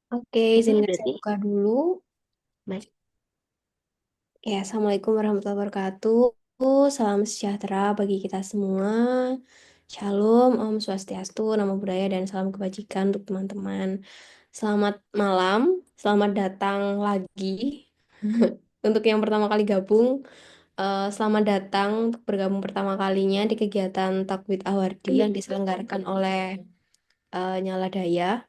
Oke, Oke, izinkan saya berarti buka dulu. baik. Ya, Assalamualaikum warahmatullahi wabarakatuh. Salam sejahtera bagi kita semua. Shalom, Om Swastiastu, Namo Buddhaya, dan salam kebajikan untuk teman-teman. Selamat malam, selamat datang lagi. Untuk yang pertama kali gabung, selamat datang untuk bergabung pertama kalinya di kegiatan Takwid Awardi yang diselenggarakan oleh Nyala Daya.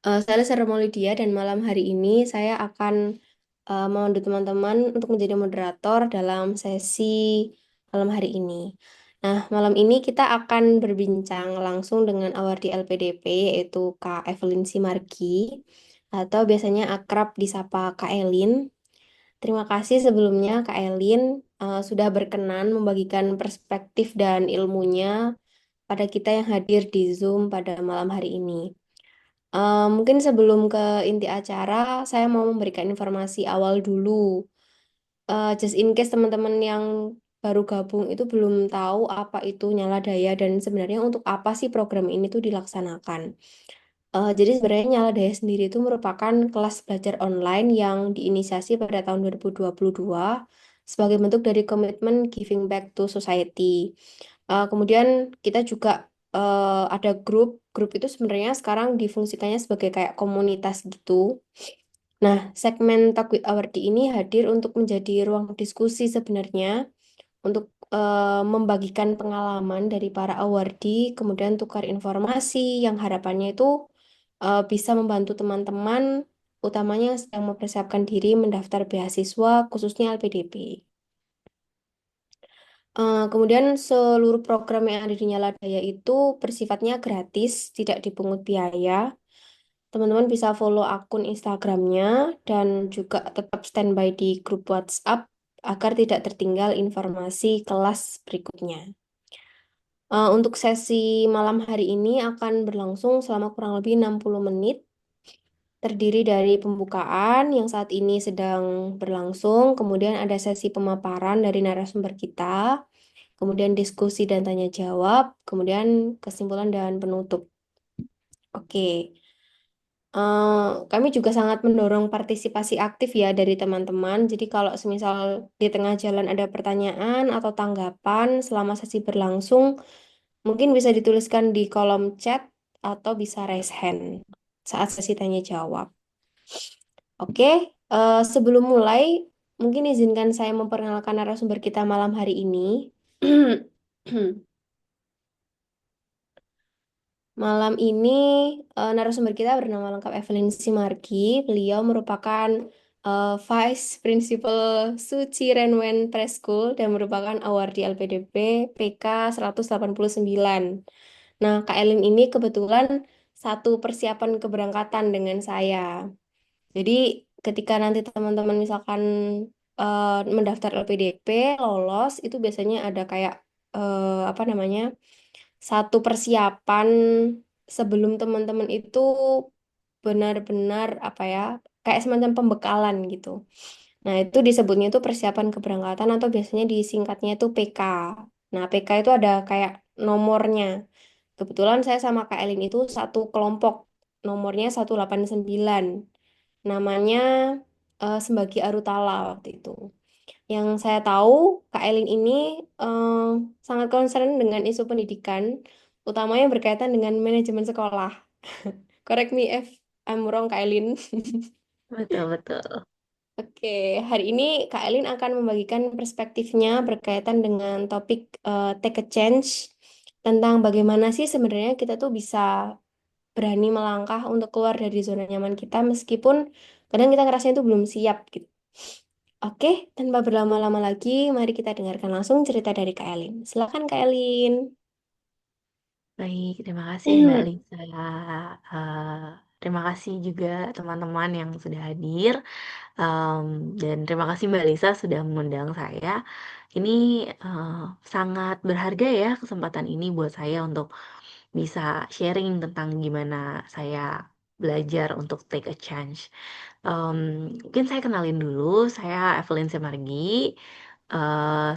Saya Sarah Maulidia dan malam hari ini saya akan memandu teman-teman untuk menjadi moderator dalam sesi malam hari ini. Nah, malam ini kita akan berbincang langsung dengan awardi LPDP yaitu Kak Evelyn Simargi atau biasanya akrab disapa Kak Elin. Terima kasih sebelumnya Kak Elin sudah berkenan membagikan perspektif dan ilmunya pada kita yang hadir di Zoom pada malam hari ini. Mungkin sebelum ke inti acara, saya mau memberikan informasi awal dulu. Just in case teman-teman yang baru gabung itu belum tahu apa itu Nyala Daya dan sebenarnya untuk apa sih program ini tuh dilaksanakan. Jadi sebenarnya Nyala Daya sendiri itu merupakan kelas belajar online yang diinisiasi pada tahun 2022 sebagai bentuk dari komitmen giving back to society. Kemudian kita juga ada grup itu sebenarnya sekarang difungsikannya sebagai kayak komunitas gitu. Nah, segmen Talk with Awardi ini hadir untuk menjadi ruang diskusi sebenarnya, untuk membagikan pengalaman dari para awardi, kemudian tukar informasi yang harapannya itu bisa membantu teman-teman, utamanya yang sedang mempersiapkan diri mendaftar beasiswa, khususnya LPDP. Kemudian seluruh program yang ada di Nyala Daya itu bersifatnya gratis, tidak dipungut biaya. Teman-teman bisa follow akun Instagramnya dan juga tetap standby di grup WhatsApp agar tidak tertinggal informasi kelas berikutnya. Untuk sesi malam hari ini akan berlangsung selama kurang lebih 60 menit, terdiri dari pembukaan yang saat ini sedang berlangsung, kemudian ada sesi pemaparan dari narasumber kita, kemudian diskusi dan tanya jawab, kemudian kesimpulan dan penutup. Oke. Kami juga sangat mendorong partisipasi aktif ya dari teman-teman. Jadi kalau semisal di tengah jalan ada pertanyaan atau tanggapan selama sesi berlangsung, mungkin bisa dituliskan di kolom chat atau bisa raise hand saat sesi tanya jawab. Oke, sebelum mulai, mungkin izinkan saya memperkenalkan narasumber kita malam hari ini. Malam ini narasumber kita bernama lengkap Evelyn Simargi. Beliau merupakan Vice Principal Suci Renwen Preschool dan merupakan awardee LPDP PK 189. Nah, Kak Elin ini kebetulan satu persiapan keberangkatan dengan saya. Jadi ketika nanti teman-teman misalkan mendaftar LPDP, lolos, itu biasanya ada kayak apa namanya? Satu persiapan sebelum teman-teman itu benar-benar apa ya, kayak semacam pembekalan gitu. Nah, itu disebutnya itu persiapan keberangkatan atau biasanya disingkatnya itu PK. Nah, PK itu ada kayak nomornya. Kebetulan saya sama Kak Elin itu satu kelompok. Nomornya 189. Namanya Sembagi Arutala waktu itu. Yang saya tahu, Kak Elin ini sangat concern dengan isu pendidikan, utamanya berkaitan dengan manajemen sekolah. Correct me if I'm wrong, Kak Elin. Betul, betul. Oke, hari ini Kak Elin akan membagikan perspektifnya berkaitan dengan topik take a change tentang bagaimana sih sebenarnya kita tuh bisa berani melangkah untuk keluar dari zona nyaman kita meskipun kadang kita ngerasa itu belum siap gitu. Oke, tanpa berlama-lama lagi, mari kita dengarkan langsung cerita dari Kak Elin. Silakan Kak Elin. Baik, terima kasih Mbak Lisa. Terima kasih juga teman-teman yang sudah hadir. Em, dan terima kasih Mbak Lisa sudah mengundang saya. Ini eh, sangat berharga ya kesempatan ini buat saya untuk bisa sharing tentang gimana saya belajar untuk take a change. Em, Mungkin saya kenalin dulu, saya Evelyn Semargi.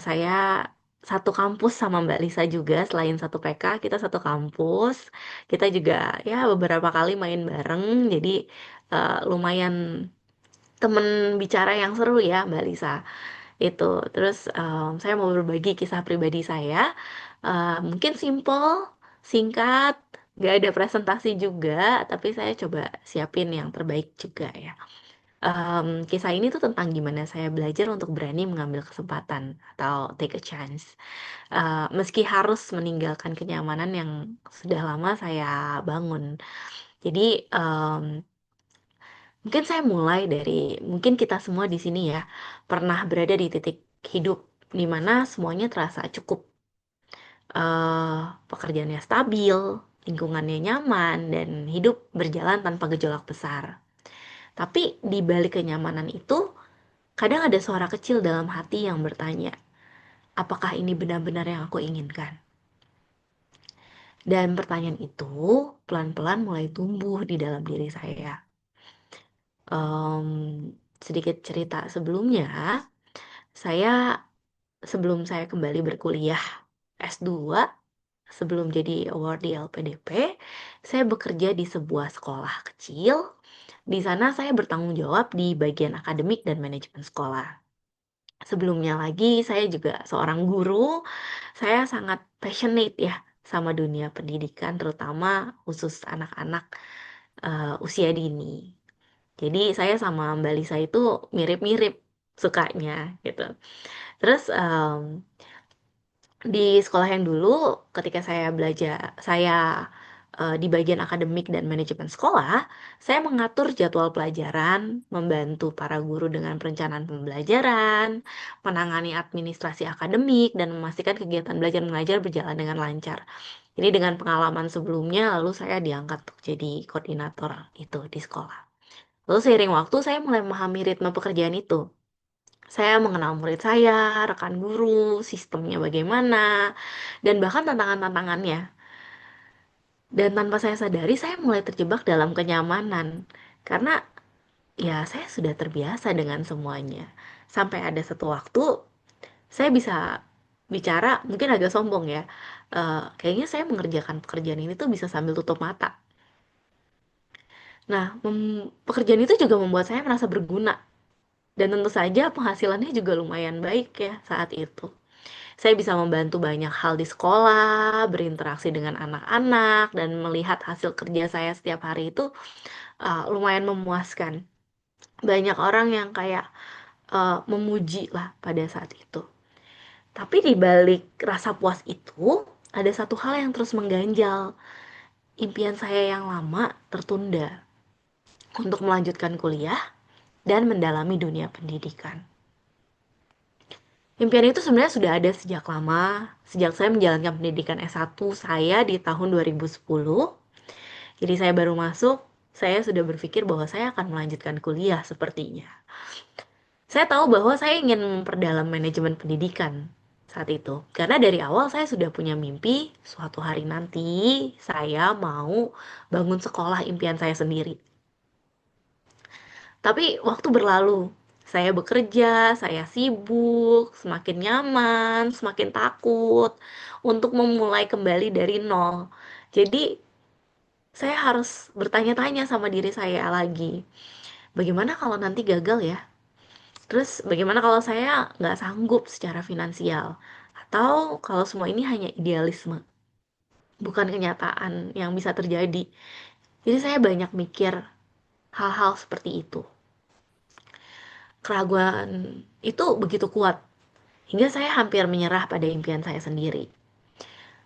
Saya satu kampus sama Mbak Lisa juga. Selain satu PK, kita satu kampus. Kita juga ya beberapa kali main bareng. Jadi lumayan temen bicara yang seru ya Mbak Lisa. Itu. Terus saya mau berbagi kisah pribadi saya. Mungkin simple, singkat, gak ada presentasi juga, tapi saya coba siapin yang terbaik juga ya. Kisah ini tuh tentang gimana saya belajar untuk berani mengambil kesempatan atau take a chance. Meski harus meninggalkan kenyamanan yang sudah lama saya bangun. Jadi mungkin saya mulai dari mungkin kita semua di sini ya pernah berada di titik hidup di mana semuanya terasa cukup, pekerjaannya stabil, lingkungannya nyaman, dan hidup berjalan tanpa gejolak besar. Tapi di balik kenyamanan itu, kadang ada suara kecil dalam hati yang bertanya, apakah ini benar-benar yang aku inginkan? Dan pertanyaan itu pelan-pelan mulai tumbuh di dalam diri saya. Em, Sedikit cerita sebelumnya, saya sebelum saya kembali berkuliah S2, sebelum jadi award di LPDP, saya bekerja di sebuah sekolah kecil. Di sana saya bertanggung jawab di bagian akademik dan manajemen sekolah. Sebelumnya lagi, saya juga seorang guru. Saya sangat passionate ya sama dunia pendidikan, terutama khusus anak-anak usia dini. Jadi saya sama Mbak Lisa itu mirip-mirip sukanya gitu. Terus di sekolah yang dulu, ketika saya belajar, saya di bagian akademik dan manajemen sekolah, saya mengatur jadwal pelajaran, membantu para guru dengan perencanaan pembelajaran, menangani administrasi akademik, dan memastikan kegiatan belajar mengajar berjalan dengan lancar. Jadi dengan pengalaman sebelumnya, lalu saya diangkat untuk jadi koordinator itu di sekolah. Lalu seiring waktu, saya mulai memahami ritme pekerjaan itu. Saya mengenal murid saya, rekan guru, sistemnya bagaimana, dan bahkan tantangan-tantangannya. Dan tanpa saya sadari, saya mulai terjebak dalam kenyamanan. Karena ya saya sudah terbiasa dengan semuanya. Sampai ada satu waktu, saya bisa bicara, mungkin agak sombong ya. Kayaknya saya mengerjakan pekerjaan ini tuh bisa sambil tutup mata. Nah, pekerjaan itu juga membuat saya merasa berguna. Dan tentu saja penghasilannya juga lumayan baik ya saat itu. Saya bisa membantu banyak hal di sekolah, berinteraksi dengan anak-anak, dan melihat hasil kerja saya setiap hari itu lumayan memuaskan. Banyak orang yang kayak memuji lah pada saat itu. Tapi di balik rasa puas itu, ada satu hal yang terus mengganjal. Impian saya yang lama tertunda untuk melanjutkan kuliah dan mendalami dunia pendidikan. Impian itu sebenarnya sudah ada sejak lama, sejak saya menjalankan pendidikan S1 saya di tahun 2010. Jadi saya baru masuk, saya sudah berpikir bahwa saya akan melanjutkan kuliah sepertinya. Saya tahu bahwa saya ingin memperdalam manajemen pendidikan saat itu. Karena dari awal saya sudah punya mimpi, suatu hari nanti saya mau bangun sekolah impian saya sendiri. Tapi waktu berlalu, saya bekerja, saya sibuk, semakin nyaman, semakin takut untuk memulai kembali dari nol. Jadi, saya harus bertanya-tanya sama diri saya lagi, bagaimana kalau nanti gagal ya? Terus, bagaimana kalau saya nggak sanggup secara finansial? Atau kalau semua ini hanya idealisme, bukan kenyataan yang bisa terjadi. Jadi, saya banyak mikir hal-hal seperti itu. Keraguan itu begitu kuat hingga saya hampir menyerah pada impian saya sendiri.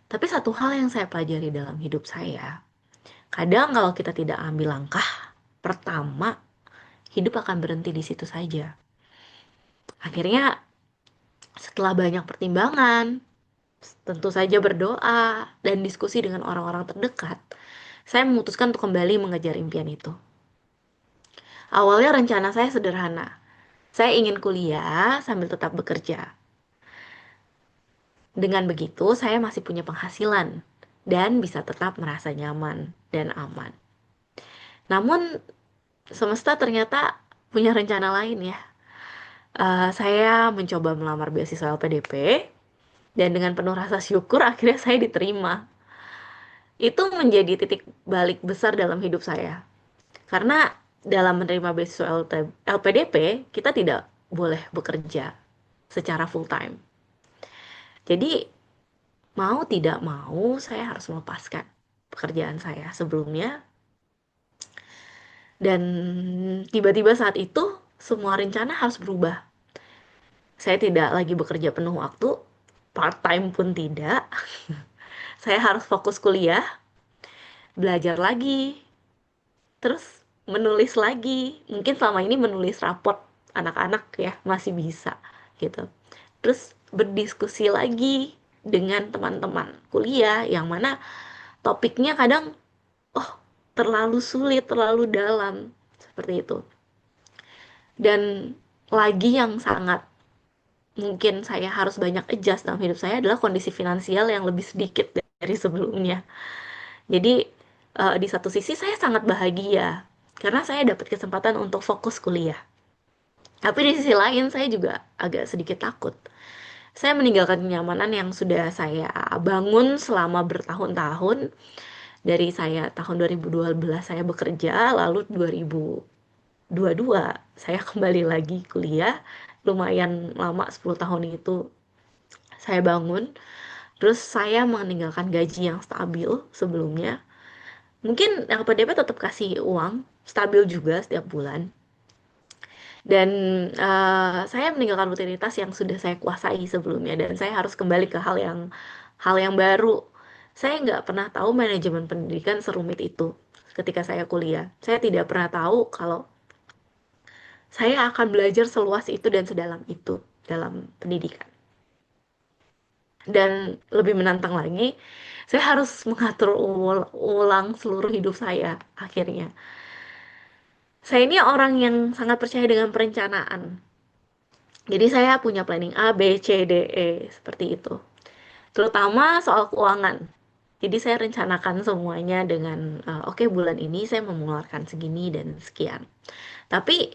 Tapi satu hal yang saya pelajari dalam hidup saya, kadang kalau kita tidak ambil langkah pertama, hidup akan berhenti di situ saja. Akhirnya setelah banyak pertimbangan, tentu saja berdoa dan diskusi dengan orang-orang terdekat, saya memutuskan untuk kembali mengejar impian itu. Awalnya rencana saya sederhana. Saya ingin kuliah sambil tetap bekerja. Dengan begitu, saya masih punya penghasilan dan bisa tetap merasa nyaman dan aman. Namun, semesta ternyata punya rencana lain ya. Saya mencoba melamar beasiswa LPDP, Dan dengan penuh rasa syukur akhirnya saya diterima. Itu menjadi titik balik besar dalam hidup saya. Karena dalam menerima beasiswa LPDP, kita tidak boleh bekerja secara full time. Jadi mau tidak mau saya harus melepaskan pekerjaan saya sebelumnya. Dan tiba-tiba saat itu semua rencana harus berubah. Saya tidak lagi bekerja penuh waktu, part time pun tidak. Saya harus fokus kuliah, belajar lagi, terus menulis lagi. Mungkin selama ini menulis raport anak-anak ya masih bisa gitu. Terus berdiskusi lagi dengan teman-teman kuliah yang mana topiknya kadang oh terlalu sulit, terlalu dalam seperti itu. Dan lagi yang sangat mungkin saya harus banyak adjust dalam hidup saya adalah kondisi finansial yang lebih sedikit dari sebelumnya. Jadi di satu sisi saya sangat bahagia karena saya dapat kesempatan untuk fokus kuliah. Tapi di sisi lain saya juga agak sedikit takut. Saya meninggalkan kenyamanan yang sudah saya bangun selama bertahun-tahun. Dari saya tahun 2012 saya bekerja, lalu 2022 saya kembali lagi kuliah. Lumayan lama 10 tahun itu saya bangun. Terus saya meninggalkan gaji yang stabil sebelumnya. Mungkin LPDP tetap kasih uang stabil juga setiap bulan. Dan saya meninggalkan rutinitas yang sudah saya kuasai sebelumnya dan saya harus kembali ke hal yang baru. Saya nggak pernah tahu manajemen pendidikan serumit itu ketika saya kuliah. Saya tidak pernah tahu kalau saya akan belajar seluas itu dan sedalam itu dalam pendidikan. Dan lebih menantang lagi, saya harus mengatur ulang seluruh hidup saya akhirnya. Saya ini orang yang sangat percaya dengan perencanaan. Jadi saya punya planning A, B, C, D, E seperti itu. Terutama soal keuangan. Jadi saya rencanakan semuanya dengan oke, bulan ini saya mengeluarkan segini dan sekian. Tapi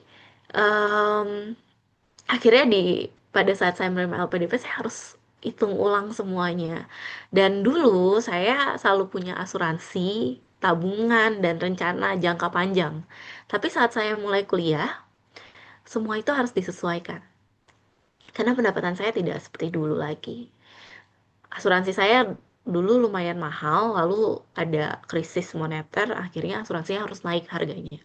em, akhirnya pada saat saya menerima LPDP saya harus hitung ulang semuanya. Dan dulu saya selalu punya asuransi, tabungan dan rencana jangka panjang. Tapi saat saya mulai kuliah, semua itu harus disesuaikan. Karena pendapatan saya tidak seperti dulu lagi. Asuransi saya dulu lumayan mahal, lalu ada krisis moneter, akhirnya asuransinya harus naik harganya.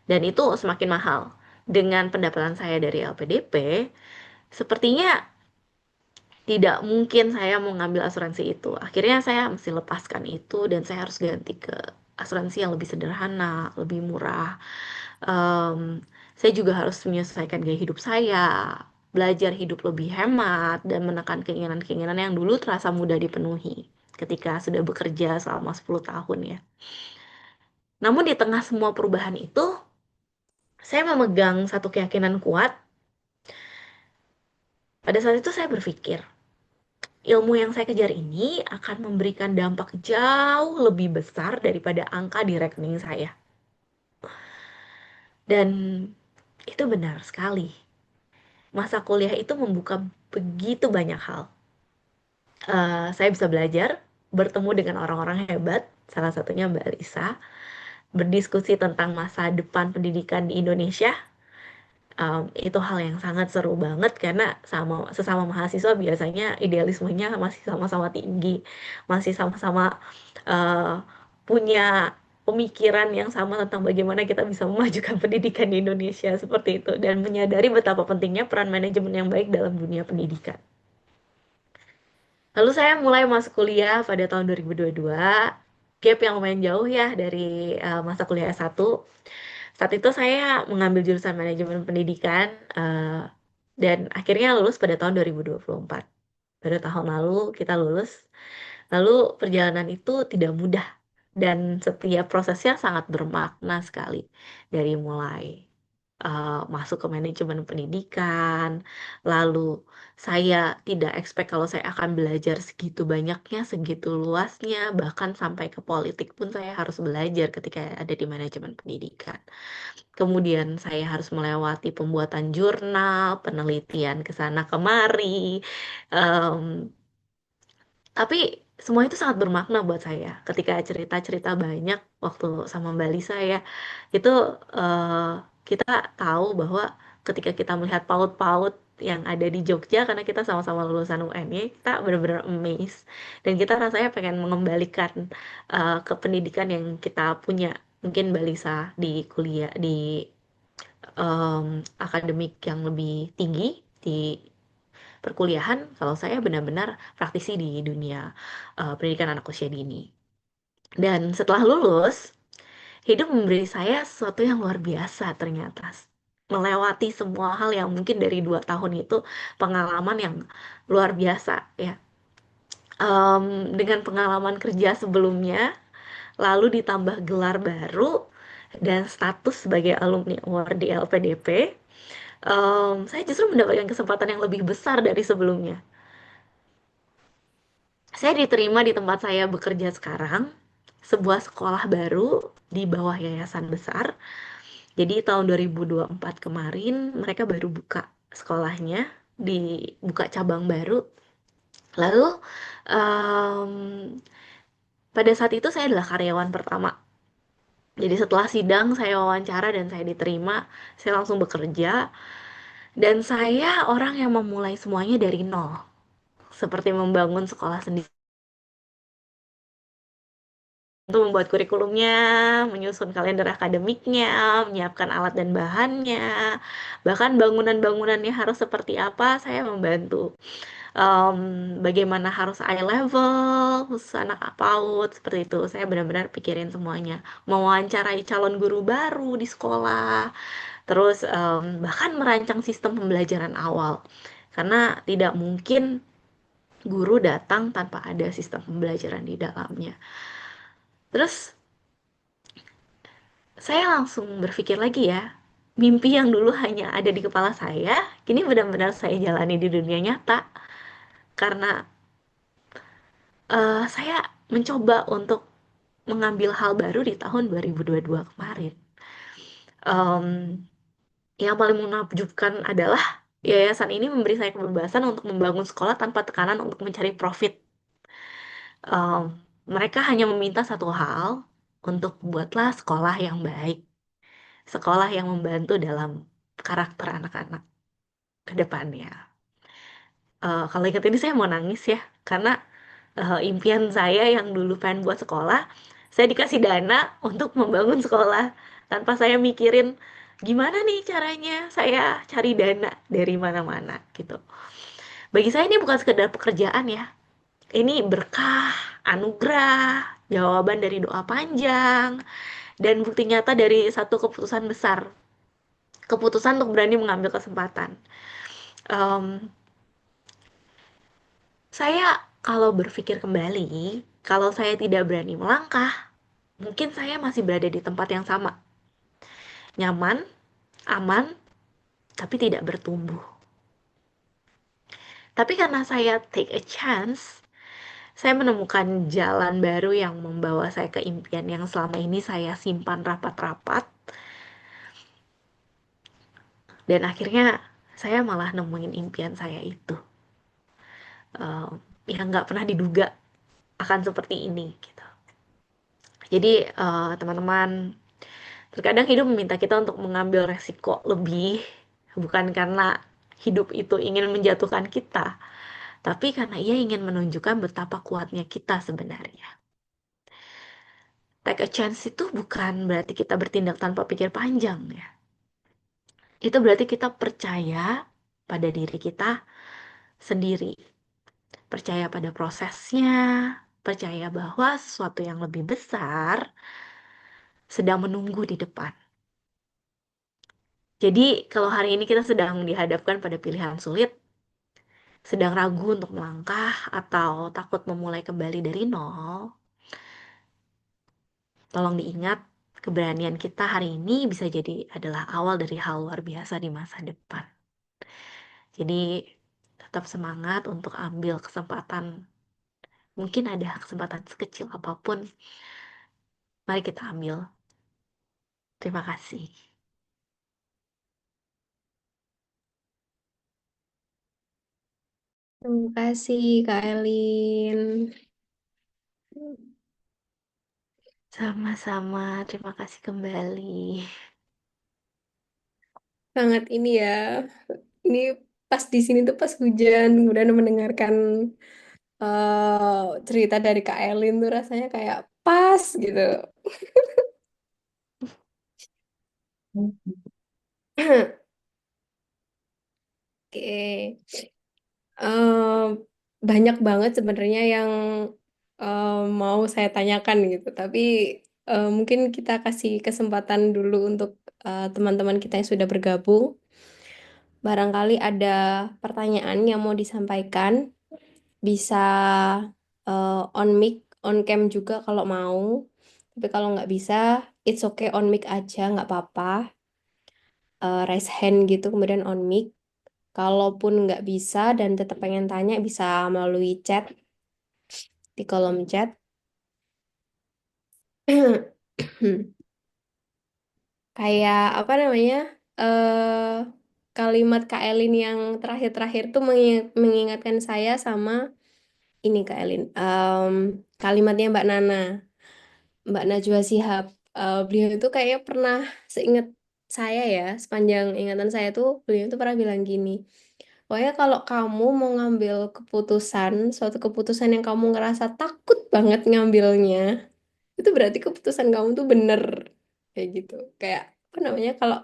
Dan itu semakin mahal. Dengan pendapatan saya dari LPDP, sepertinya tidak mungkin saya mau ngambil asuransi itu. Akhirnya saya mesti lepaskan itu dan saya harus ganti ke asuransi yang lebih sederhana, lebih murah. Em, saya juga harus menyesuaikan gaya hidup saya, belajar hidup lebih hemat, dan menekan keinginan-keinginan yang dulu terasa mudah dipenuhi ketika sudah bekerja selama 10 tahun ya. Namun di tengah semua perubahan itu, saya memegang satu keyakinan kuat. Pada saat itu saya berpikir, ilmu yang saya kejar ini akan memberikan dampak jauh lebih besar daripada angka di rekening saya. Dan itu benar sekali. Masa kuliah itu membuka begitu banyak hal. Saya bisa belajar, bertemu dengan orang-orang hebat, salah satunya Mbak Lisa, berdiskusi tentang masa depan pendidikan di Indonesia. Itu hal yang sangat seru banget karena sesama mahasiswa biasanya idealismenya masih sama-sama tinggi, masih sama-sama uh, punya pemikiran yang sama tentang bagaimana kita bisa memajukan pendidikan di Indonesia seperti itu dan menyadari betapa pentingnya peran manajemen yang baik dalam dunia pendidikan. Lalu saya mulai masuk kuliah pada tahun 2022, gap yang lumayan jauh ya dari masa kuliah S1. Saat itu saya mengambil jurusan manajemen pendidikan dan akhirnya lulus pada tahun 2024. Pada tahun lalu kita lulus. Lalu perjalanan itu tidak mudah dan setiap prosesnya sangat bermakna sekali. Dari mulai masuk ke manajemen pendidikan, lalu saya tidak expect kalau saya akan belajar segitu banyaknya, segitu luasnya, bahkan sampai ke politik pun saya harus belajar ketika ada di manajemen pendidikan. Kemudian saya harus melewati pembuatan jurnal, penelitian ke sana kemari, Tapi semua itu sangat bermakna buat saya. Ketika cerita-cerita banyak waktu sama Mbak Lisa ya, itu eh, kita tahu bahwa ketika kita melihat PAUD-PAUD yang ada di Jogja, karena kita sama-sama lulusan UNY, kita benar-benar amazed. Dan kita rasanya pengen mengembalikan ke pendidikan yang kita punya. Mungkin Mbak Lisa di kuliah, di akademik yang lebih tinggi, di perkuliahan, kalau saya benar-benar praktisi di dunia pendidikan anak usia dini. Dan setelah lulus, hidup memberi saya sesuatu yang luar biasa ternyata. Melewati semua hal yang mungkin dari 2 tahun itu pengalaman yang luar biasa ya. Dengan pengalaman kerja sebelumnya, lalu ditambah gelar baru dan status sebagai alumni award di LPDP, saya justru mendapatkan kesempatan yang lebih besar dari sebelumnya. Saya diterima di tempat saya bekerja sekarang, sebuah sekolah baru di bawah yayasan besar. Jadi tahun 2024 kemarin mereka baru buka sekolahnya, dibuka cabang baru. Lalu em, pada saat itu saya adalah karyawan pertama. Jadi setelah sidang saya wawancara dan saya diterima, saya langsung bekerja. Dan saya orang yang memulai semuanya dari nol, seperti membangun sekolah sendiri. Untuk membuat kurikulumnya, menyusun kalender akademiknya, menyiapkan alat dan bahannya, bahkan bangunan-bangunannya harus seperti apa, saya membantu. Em, Bagaimana harus eye level, khusus anak PAUD, seperti itu. Saya benar-benar pikirin semuanya. Mewawancarai calon guru baru di sekolah, terus bahkan merancang sistem pembelajaran awal. Karena tidak mungkin guru datang tanpa ada sistem pembelajaran di dalamnya. Terus saya langsung berpikir lagi ya, mimpi yang dulu hanya ada di kepala saya, kini benar-benar saya jalani di dunia nyata. Karena saya mencoba untuk mengambil hal baru di tahun 2022 kemarin. Em, yang paling menakjubkan adalah yayasan ini memberi saya kebebasan untuk membangun sekolah tanpa tekanan untuk mencari profit. Em, Mereka hanya meminta satu hal, untuk buatlah sekolah yang baik, sekolah yang membantu dalam karakter anak-anak ke depannya. Kalau ingat ini saya mau nangis ya, karena impian saya yang dulu pengen buat sekolah, saya dikasih dana untuk membangun sekolah tanpa saya mikirin gimana nih caranya saya cari dana dari mana-mana gitu. Bagi saya ini bukan sekedar pekerjaan ya, ini berkah, anugerah, jawaban dari doa panjang, dan bukti nyata dari satu keputusan besar, keputusan untuk berani mengambil kesempatan. Em, Saya kalau berpikir kembali, kalau saya tidak berani melangkah, mungkin saya masih berada di tempat yang sama. Nyaman, aman, tapi tidak bertumbuh. Tapi karena saya take a chance, saya menemukan jalan baru yang membawa saya ke impian yang selama ini saya simpan rapat-rapat. Dan akhirnya saya malah nemuin impian saya itu. Eh, yang nggak pernah diduga akan seperti ini gitu. Jadi teman-teman, terkadang hidup meminta kita untuk mengambil resiko lebih, bukan karena hidup itu ingin menjatuhkan kita, tapi karena ia ingin menunjukkan betapa kuatnya kita sebenarnya. Take a chance itu bukan berarti kita bertindak tanpa pikir panjang ya. Itu berarti kita percaya pada diri kita sendiri, percaya pada prosesnya, percaya bahwa sesuatu yang lebih besar sedang menunggu di depan. Jadi, kalau hari ini kita sedang dihadapkan pada pilihan sulit, sedang ragu untuk melangkah, atau takut memulai kembali dari nol, tolong diingat, keberanian kita hari ini bisa jadi adalah awal dari hal luar biasa di masa depan. Jadi, tetap semangat untuk ambil kesempatan. Mungkin ada kesempatan sekecil apapun, mari kita ambil. Terima kasih. Terima kasih, Kak Elin. Sama-sama, terima kasih kembali. Sangat ini ya. Ini pas di sini tuh pas hujan, kemudian mendengarkan cerita dari Kak Elin tuh rasanya kayak pas gitu. Oke. Em, Banyak banget sebenarnya yang mau saya tanyakan gitu. Tapi mungkin kita kasih kesempatan dulu untuk teman-teman kita yang sudah bergabung. Barangkali ada pertanyaan yang mau disampaikan, bisa on mic, on cam juga kalau mau. Tapi kalau nggak bisa, it's okay on mic aja, nggak apa-apa. Raise hand gitu, kemudian on mic. Kalaupun nggak bisa dan tetap pengen tanya, bisa melalui chat di kolom chat. Kayak apa namanya? Kalimat Kak Elin yang terakhir-terakhir tuh mengingatkan saya sama ini Kak Elin. Kalimatnya Mbak Nana, Mbak Najwa Shihab. Beliau itu kayaknya pernah, seingat saya ya, sepanjang ingatan saya tuh beliau itu pernah bilang gini. Pokoknya kalau kamu mau ngambil keputusan, suatu keputusan yang kamu ngerasa takut banget ngambilnya, itu berarti keputusan kamu tuh bener. Kayak gitu. Kayak apa namanya, kalau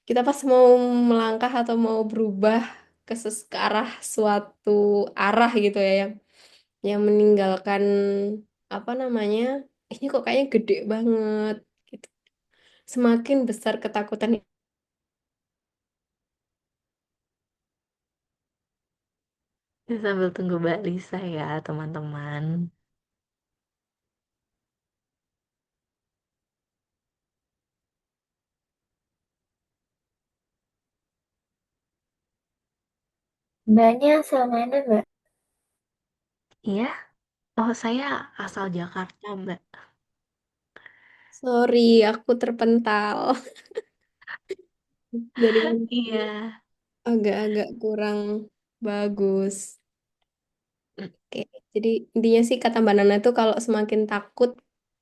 kita pas mau melangkah atau mau berubah ke arah suatu arah gitu ya, yang meninggalkan apa namanya, ini kok kayaknya gede banget gitu. Semakin besar ketakutan. Sambil tunggu Mbak Lisa ya, teman-teman. Mbaknya asal mana, Mbak? Iya, oh saya asal Jakarta, Mbak. Sorry, aku terpental. Jadi Iya. agak-agak kurang bagus. Oke, jadi intinya sih kata Mbak Nana itu kalau semakin takut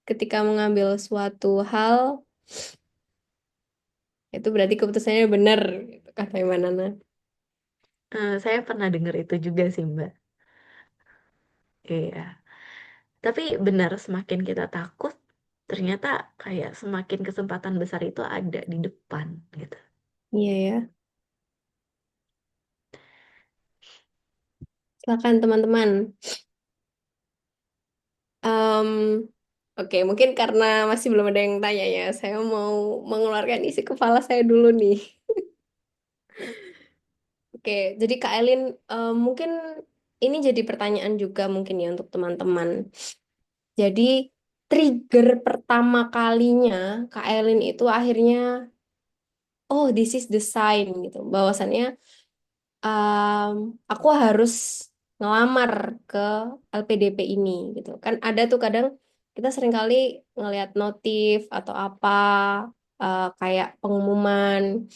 ketika mengambil suatu hal, itu berarti keputusannya benar, gitu, kata Mbak Nana. Saya pernah dengar itu juga sih, Mbak. Iya. Tapi benar, semakin kita takut, ternyata kayak semakin kesempatan besar itu ada di depan, gitu. Iya ya. Silakan teman-teman. Em, oke, mungkin karena masih belum ada yang tanya ya, saya mau mengeluarkan isi kepala saya dulu nih. Oke, jadi Kak Elin, mungkin ini jadi pertanyaan juga mungkin ya untuk teman-teman. Jadi trigger pertama kalinya Kak Elin itu akhirnya, oh this is the sign gitu. Bahwasannya um, aku harus ngelamar ke LPDP ini gitu. Kan ada tuh kadang kita seringkali ngelihat notif atau apa, kayak pengumuman.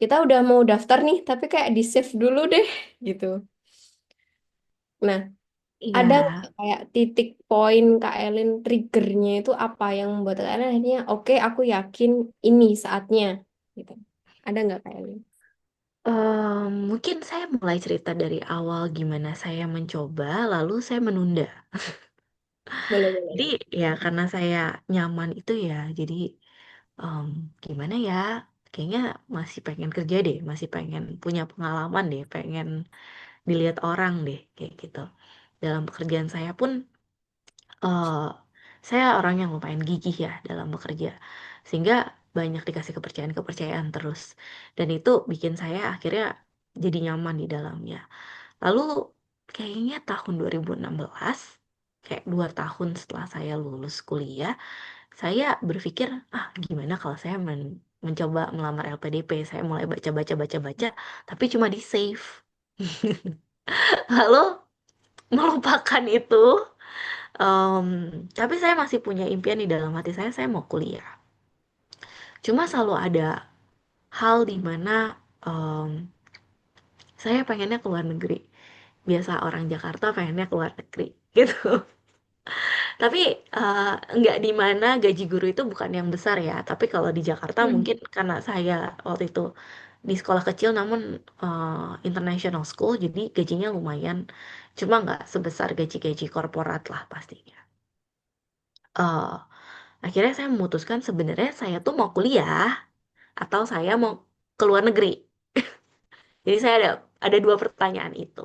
Kita udah mau daftar nih, tapi kayak di save dulu deh gitu. Nah, Iya, ada nggak kayak titik poin Kak Elin, triggernya itu apa yang membuat Kak Elin akhirnya oke aku yakin ini saatnya gitu. Ada nggak Kak Elin? mungkin saya mulai cerita dari awal gimana saya mencoba, lalu saya menunda. Boleh, boleh. Jadi ya karena saya nyaman itu ya, jadi em, gimana ya, kayaknya masih pengen kerja deh, masih pengen punya pengalaman deh, pengen dilihat orang deh, kayak gitu. Dalam pekerjaan saya pun, eh, saya orang yang lumayan gigih ya dalam bekerja, sehingga banyak dikasih kepercayaan-kepercayaan terus. Dan itu bikin saya akhirnya jadi nyaman di dalamnya. Lalu kayaknya tahun 2016, kayak 2 tahun setelah saya lulus kuliah, saya berpikir, ah gimana kalau saya mencoba melamar LPDP. Saya mulai baca-baca-baca-baca, tapi cuma di save. Lalu melupakan itu. Em, tapi saya masih punya impian di dalam hati saya mau kuliah. Cuma selalu ada hal di mana em, saya pengennya ke luar negeri. biasa orang Jakarta pengennya keluar negeri gitu. Tapi nggak di mana gaji guru itu bukan yang besar ya. Tapi kalau di Jakarta Hmm. mungkin karena saya waktu itu di sekolah kecil namun international school, jadi gajinya lumayan. Cuma nggak sebesar gaji-gaji korporat lah pastinya. Eh, Akhirnya saya memutuskan sebenarnya saya tuh mau kuliah atau saya mau ke luar negeri. Jadi saya ada dua pertanyaan itu.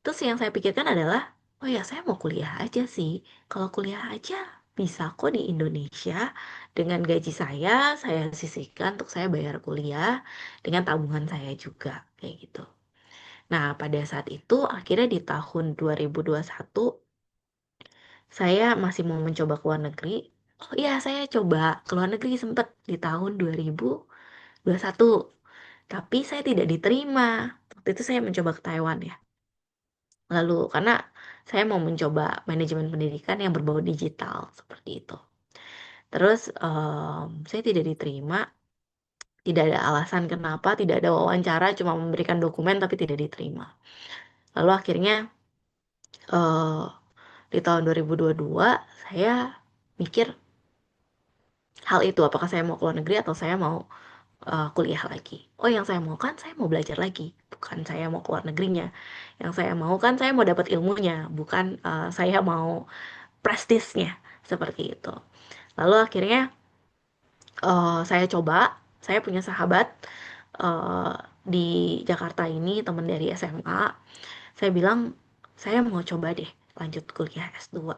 Terus yang saya pikirkan adalah, oh ya saya mau kuliah aja sih. Kalau kuliah aja bisa kok di Indonesia dengan gaji saya sisihkan untuk saya bayar kuliah dengan tabungan saya juga kayak gitu. Nah, pada saat itu akhirnya di tahun 2021 saya masih mau mencoba ke luar negeri. Oh iya, saya coba ke luar negeri sempat di tahun 2021. Tapi saya tidak diterima. Waktu itu saya mencoba ke Taiwan ya. Lalu karena saya mau mencoba manajemen pendidikan yang berbau digital seperti itu. Terus saya tidak diterima, tidak ada alasan kenapa, tidak ada wawancara, cuma memberikan dokumen tapi tidak diterima. Lalu akhirnya eh, di tahun 2022 saya mikir hal itu, apakah saya mau keluar negeri atau saya mau kuliah lagi. Oh, yang saya mau kan saya mau belajar lagi, bukan saya mau keluar negerinya. Yang saya mau kan saya mau dapat ilmunya, bukan saya mau prestisnya seperti itu. Lalu akhirnya saya coba, saya punya sahabat eh, di Jakarta ini, teman dari SMA. Saya bilang, saya mau coba deh lanjut kuliah S2.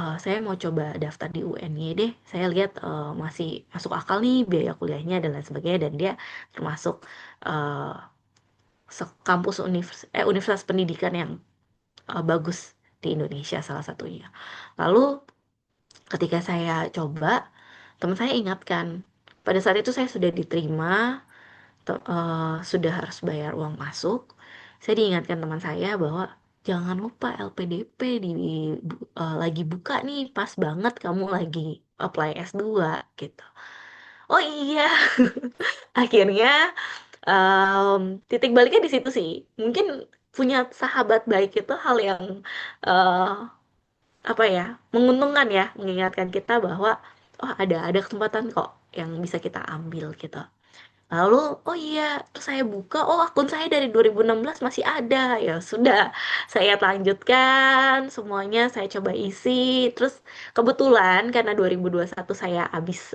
Saya mau coba daftar di UNY deh. Saya lihat masih masuk akal nih biaya kuliahnya dan lain sebagainya. Dan dia termasuk eh, kampus universitas pendidikan yang bagus di Indonesia salah satunya. Lalu ketika saya coba, teman saya ingatkan, pada saat itu saya sudah diterima, sudah harus bayar uang masuk. Saya diingatkan teman saya bahwa jangan lupa LPDP lagi buka nih, pas banget kamu lagi apply S2 gitu. Oh iya, akhirnya titik baliknya di situ sih. Mungkin punya sahabat baik itu hal yang eh, apa ya, menguntungkan ya, mengingatkan kita bahwa oh ada kesempatan kok yang bisa kita ambil gitu. Lalu oh iya, terus saya buka, oh akun saya dari 2016 masih ada. Ya sudah, saya lanjutkan semuanya, saya coba isi. Terus kebetulan karena 2021 saya habis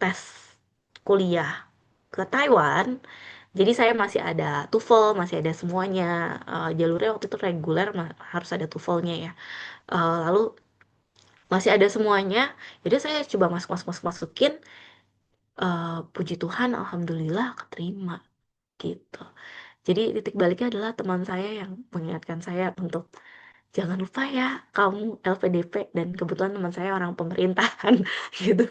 tes kuliah ke Taiwan, jadi saya masih ada TOEFL, masih ada semuanya. Jalurnya waktu itu reguler, harus ada TOEFL-nya ya. Lalu masih ada semuanya, jadi saya coba masukin. Puji Tuhan, alhamdulillah keterima gitu. Jadi titik baliknya adalah teman saya yang mengingatkan saya untuk jangan lupa ya kamu LPDP, dan kebetulan teman saya orang pemerintahan gitu.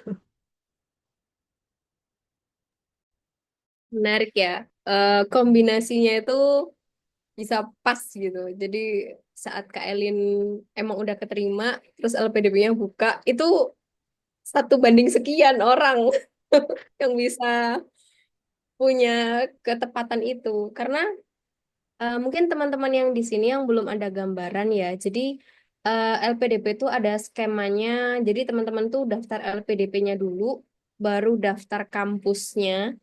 Menarik ya. Kombinasinya itu bisa pas gitu. Jadi saat Kak Elin emang udah keterima, terus LPDP-nya buka, itu 1 banding sekian orang yang bisa punya ketepatan itu. Karena mungkin teman-teman yang di sini yang belum ada gambaran ya. Jadi LPDP itu ada skemanya. Jadi teman-teman tuh daftar LPDP-nya dulu, baru daftar kampusnya,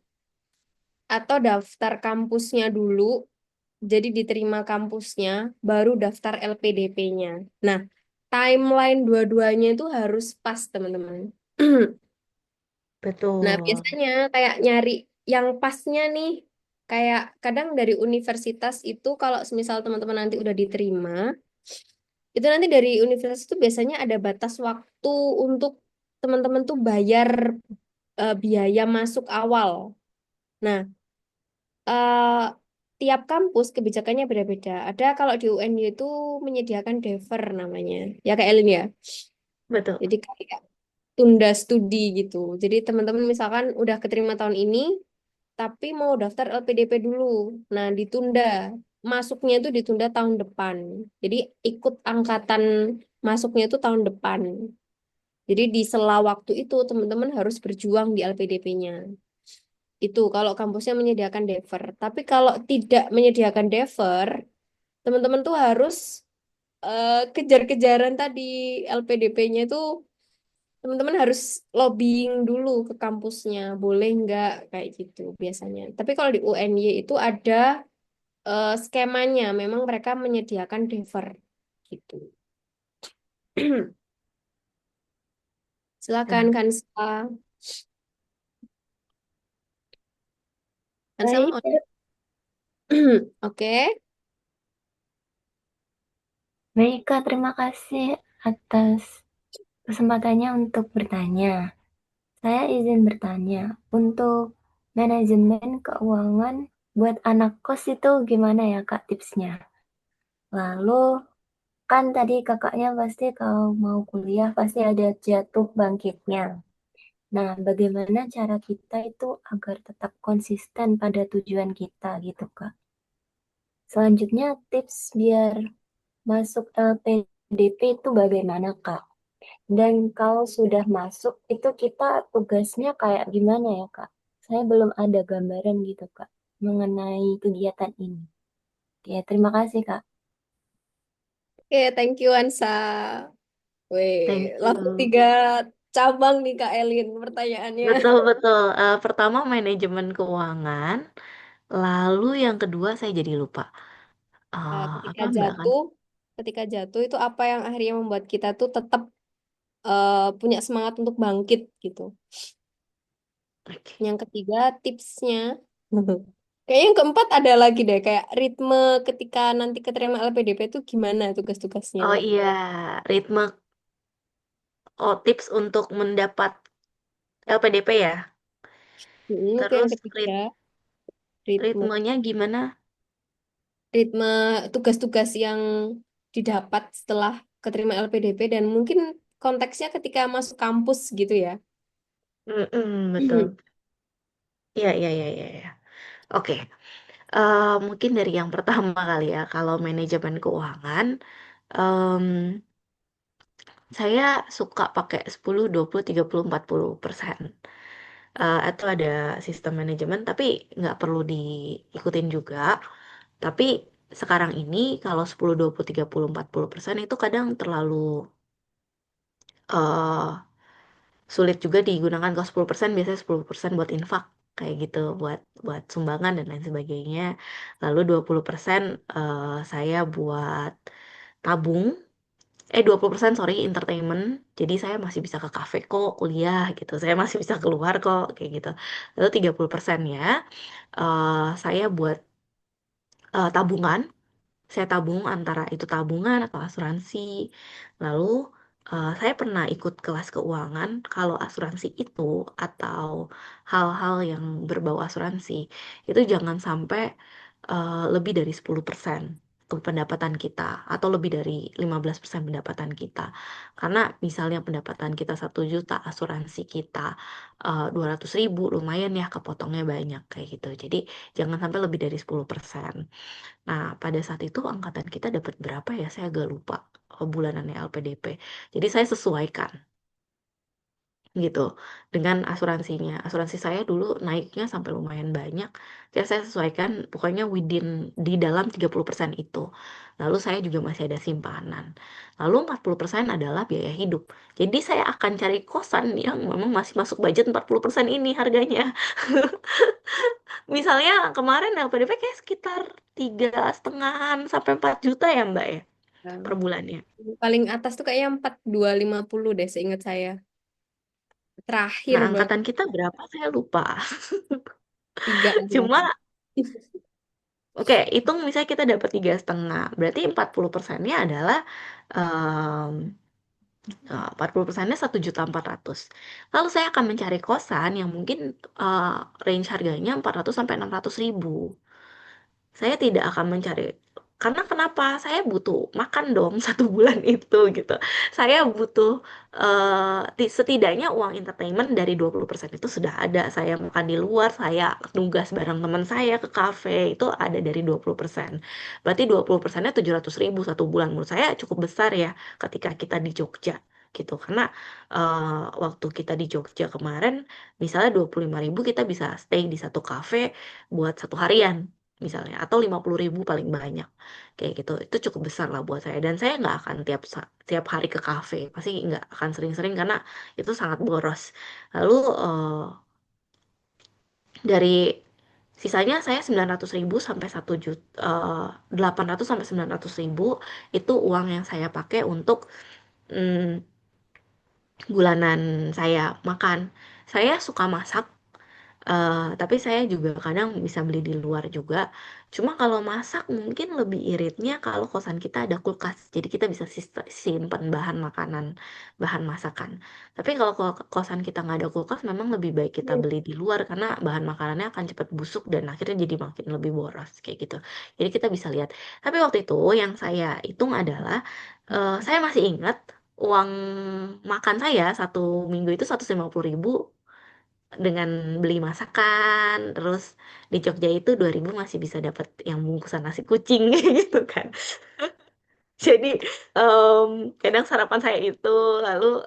atau daftar kampusnya dulu, jadi diterima kampusnya, baru daftar LPDP-nya. Nah, timeline dua-duanya itu harus pas, teman-teman. Nah, Betul, biasanya kayak nyari yang pasnya nih, kayak kadang dari universitas itu kalau misal teman-teman nanti udah diterima, itu nanti dari universitas itu biasanya ada batas waktu untuk teman-teman tuh bayar biaya masuk awal. Nah, eh, tiap kampus kebijakannya beda-beda. Ada kalau di UNY itu menyediakan defer namanya. Ya kayak Elin ya. betul. Jadi kayak tunda studi gitu. Jadi teman-teman misalkan udah keterima tahun ini, tapi mau daftar LPDP dulu. Nah, ditunda. Masuknya itu ditunda tahun depan. Jadi ikut angkatan masuknya itu tahun depan. Jadi di sela waktu itu teman-teman harus berjuang di LPDP-nya. Itu kalau kampusnya menyediakan defer. Tapi kalau tidak menyediakan defer, Teman-teman tuh harus kejar-kejaran tadi LPDP-nya itu teman-teman harus lobbying dulu ke kampusnya, boleh nggak kayak gitu biasanya. Tapi kalau di UNY itu ada skemanya, memang mereka menyediakan defer gitu. Silakan Nah, Kansa. Kansa mau? baik, Oke. baik Kak, terima kasih atas kesempatannya untuk bertanya. Saya izin bertanya, untuk manajemen keuangan buat anak kos itu gimana ya Kak tipsnya? Lalu kan tadi kakaknya pasti kalau mau kuliah pasti ada jatuh bangkitnya. Nah, bagaimana cara kita itu agar tetap konsisten pada tujuan kita gitu Kak? Selanjutnya tips biar masuk LPDP itu bagaimana Kak? Dan kalau sudah masuk itu kita tugasnya kayak gimana ya Kak? Saya belum ada gambaran gitu Kak mengenai kegiatan ini. Ya, terima kasih Kak. Oke, thank you Ansa. Wih, Thank langsung you. 3 cabang nih Kak Elin pertanyaannya. Betul, betul. Pertama manajemen keuangan, lalu yang kedua saya jadi lupa. Eh, ketika Apa Mbak kan? jatuh, ketika jatuh itu apa yang akhirnya membuat kita tuh tetap punya semangat untuk bangkit gitu. Oke. Yang ketiga tipsnya. Kayaknya yang keempat ada lagi deh, kayak ritme ketika nanti keterima LPDP itu gimana tugas-tugasnya. Oh iya, ritme. Oh, tips untuk mendapat LPDP ya. Itu yang Terus ketiga, ritme ritmenya gimana? ritme tugas-tugas yang didapat setelah keterima LPDP dan mungkin konteksnya ketika masuk kampus gitu ya. Mm-mm, betul. Iya, iya, iya, iya, iya. Oke. Mungkin dari yang pertama kali ya, kalau manajemen keuangan, em, saya suka pakai 10, 20, 30, 40%. Itu ada sistem manajemen, tapi nggak perlu diikutin juga. Tapi sekarang ini kalau 10, 20, 30, 40% itu kadang terlalu eh, sulit juga digunakan. Kalau 10% biasanya 10% buat infak kayak gitu, buat buat sumbangan dan lain sebagainya. Lalu 20% saya buat tabung. 20% sorry, entertainment. Jadi saya masih bisa ke kafe kok, kuliah gitu. Saya masih bisa keluar kok, kayak gitu. Lalu 30% ya, saya buat tabungan. Saya tabung antara itu tabungan atau asuransi. Lalu saya pernah ikut kelas keuangan. Kalau asuransi itu atau hal-hal yang berbau asuransi itu jangan sampai lebih dari 10% ke pendapatan kita atau lebih dari 15% pendapatan kita. Karena misalnya pendapatan kita 1 juta, asuransi kita 200 ribu, lumayan ya kepotongnya banyak kayak gitu. Jadi jangan sampai lebih dari 10%. Nah, pada saat itu angkatan kita dapat berapa ya? Saya agak lupa bulanannya LPDP. Jadi saya sesuaikan gitu dengan asuransinya. Asuransi saya dulu naiknya sampai lumayan banyak. Jadi saya sesuaikan pokoknya within di dalam 30% itu. Lalu saya juga masih ada simpanan. Lalu 40% adalah biaya hidup. Jadi saya akan cari kosan yang memang masih masuk budget 40% ini harganya. Misalnya kemarin LPDP kayak sekitar 3,5 sampai 4 juta ya Mbak ya per Ya. bulannya. Paling atas tuh kayaknya 4250 deh seingat saya. Terakhir Nah banget angkatan kita berapa saya lupa. 38. Cuma oke hitung misalnya kita dapat 3,5. Berarti 40%-nya adalah 40%-nya 1,4 juta. Lalu saya akan mencari kosan yang mungkin eh, range harganya 400 sampai 600 ribu. Saya tidak akan mencari karena kenapa? Saya butuh makan dong 1 bulan itu gitu. Saya butuh setidaknya uang entertainment dari 20% itu sudah ada. Saya makan di luar, saya nugas bareng teman saya ke kafe itu ada dari 20%. Berarti 20%-nya 700 ribu 1 bulan. Menurut saya cukup besar ya ketika kita di Jogja gitu. Karena waktu kita di Jogja kemarin misalnya 25 ribu kita bisa stay di satu kafe buat 1 harian misalnya, atau 50.000 paling banyak kayak gitu. Itu cukup besar lah buat saya, dan saya nggak akan tiap hari ke kafe, pasti nggak akan sering-sering karena itu sangat boros. Lalu dari sisanya saya 900.000 sampai 1 juta, 800 sampai 900.000 itu uang yang saya pakai untuk mm, bulanan saya makan. Saya suka masak. Tapi saya juga kadang bisa beli di luar juga. Cuma kalau masak mungkin lebih iritnya kalau kosan kita ada kulkas. Jadi kita bisa simpan bahan makanan, bahan masakan. Tapi kalau kosan kita nggak ada kulkas, memang lebih baik kita beli di luar karena bahan makanannya akan cepat busuk dan akhirnya jadi makin lebih boros kayak gitu. Jadi kita bisa lihat. Tapi waktu itu yang saya hitung adalah, saya masih ingat uang makan saya 1 minggu itu 150.000 dengan beli masakan. Terus di Jogja itu 2.000 masih bisa dapat yang bungkusan nasi kucing gitu kan. Jadi em, kadang sarapan saya itu, lalu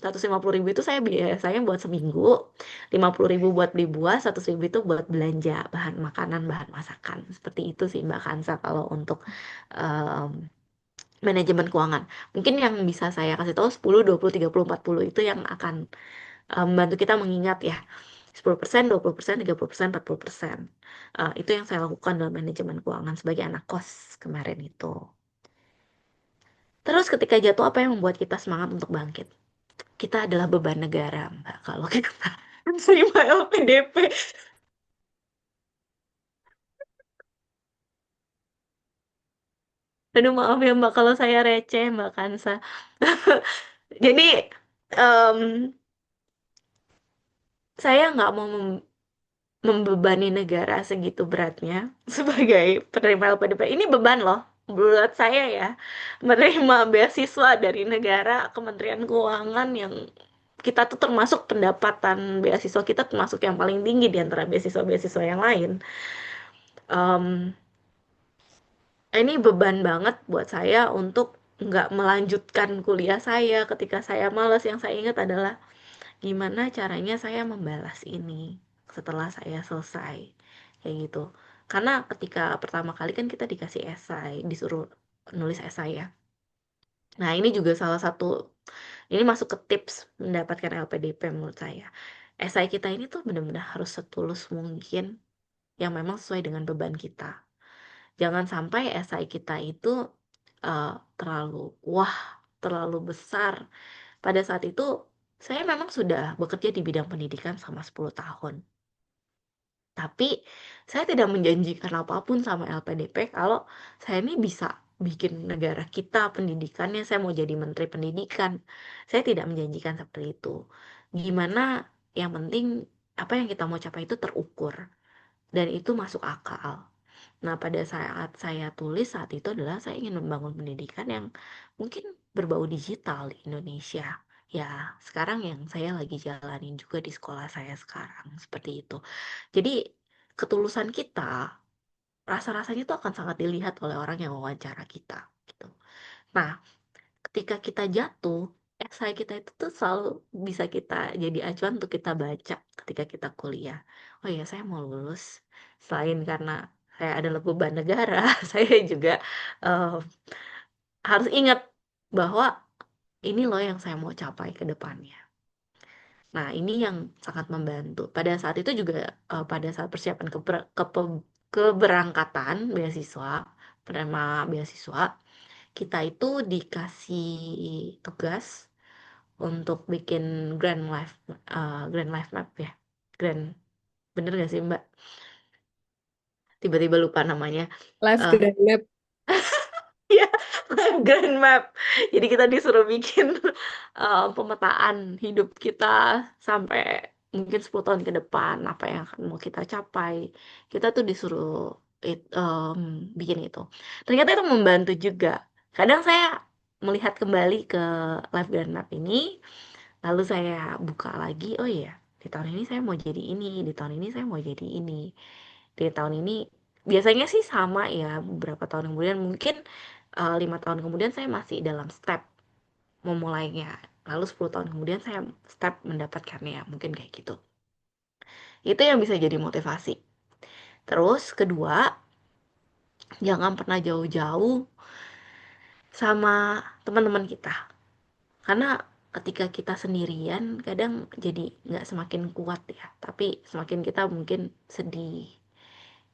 150.000 itu saya biasanya buat seminggu, 50.000 buat beli buah, 100.000 itu buat belanja bahan makanan, bahan masakan. Seperti itu sih Mbak Kansa kalau untuk em, manajemen keuangan. Mungkin yang bisa saya kasih tahu 10, 20, 30, 40 itu yang akan membantu kita mengingat ya. 10%, 20%, 30%, 40%. Itu yang saya lakukan dalam manajemen keuangan sebagai anak kos kemarin itu. Terus ketika jatuh, apa yang membuat kita semangat untuk bangkit? Kita adalah beban negara, Mbak. Kalau kita terima LPDP. Aduh, maaf ya Mbak kalau saya receh, Mbak Kansa. Jadi, em, saya nggak mau membebani negara segitu beratnya sebagai penerima LPDP. Ini beban loh buat saya ya, menerima beasiswa dari negara, Kementerian Keuangan, yang kita tuh termasuk pendapatan beasiswa kita termasuk yang paling tinggi di antara beasiswa-beasiswa yang lain. Em, ini beban banget buat saya untuk nggak melanjutkan kuliah saya ketika saya malas. Yang saya ingat adalah gimana caranya saya membalas ini setelah saya selesai kayak gitu. Karena ketika pertama kali kan kita dikasih esai, disuruh nulis esai ya. Nah, ini juga salah satu, ini masuk ke tips mendapatkan LPDP menurut saya. Esai kita ini tuh benar-benar harus setulus mungkin, yang memang sesuai dengan beban kita. Jangan sampai esai kita itu eh, terlalu wah, terlalu besar. Pada saat itu saya memang sudah bekerja di bidang pendidikan selama 10 tahun. Tapi saya tidak menjanjikan apapun sama LPDP kalau saya ini bisa bikin negara kita pendidikannya, saya mau jadi menteri pendidikan. Saya tidak menjanjikan seperti itu. Gimana, yang penting apa yang kita mau capai itu terukur dan itu masuk akal. Nah, pada saat saya tulis saat itu adalah saya ingin membangun pendidikan yang mungkin berbau digital di Indonesia. Ya, sekarang yang saya lagi jalanin juga di sekolah saya sekarang, seperti itu. Jadi, ketulusan kita, rasa-rasanya itu akan sangat dilihat oleh orang yang wawancara kita, gitu. Nah, ketika kita jatuh, esai kita itu tuh selalu bisa kita jadi acuan untuk kita baca ketika kita kuliah. Oh iya, saya mau lulus. Selain karena saya adalah beban negara, saya juga eh, harus ingat bahwa ini loh yang saya mau capai ke depannya. Nah, ini yang sangat membantu. Pada saat itu juga, pada saat persiapan keberangkatan beasiswa, penerima beasiswa, kita itu dikasih tugas untuk bikin grand life map ya. Grand, bener gak sih Mbak? Tiba-tiba lupa namanya. Live Eh, Grand Map. ya, grand map. Jadi kita disuruh bikin pemetaan hidup kita sampai mungkin 10 tahun ke depan, apa yang akan mau kita capai. Kita tuh disuruh bikin itu. Ternyata itu membantu juga. Kadang saya melihat kembali ke live grand map ini, lalu saya buka lagi, oh iya, di tahun ini saya mau jadi ini, di tahun ini saya mau jadi ini. Di tahun ini biasanya sih sama ya, beberapa tahun kemudian mungkin 5 tahun kemudian saya masih dalam step memulainya. Lalu 10 tahun kemudian saya step mendapatkannya, mungkin kayak gitu. Itu yang bisa jadi motivasi. Terus kedua, jangan pernah jauh-jauh sama teman-teman kita. Karena ketika kita sendirian, kadang jadi nggak semakin kuat ya, tapi semakin kita mungkin sedih.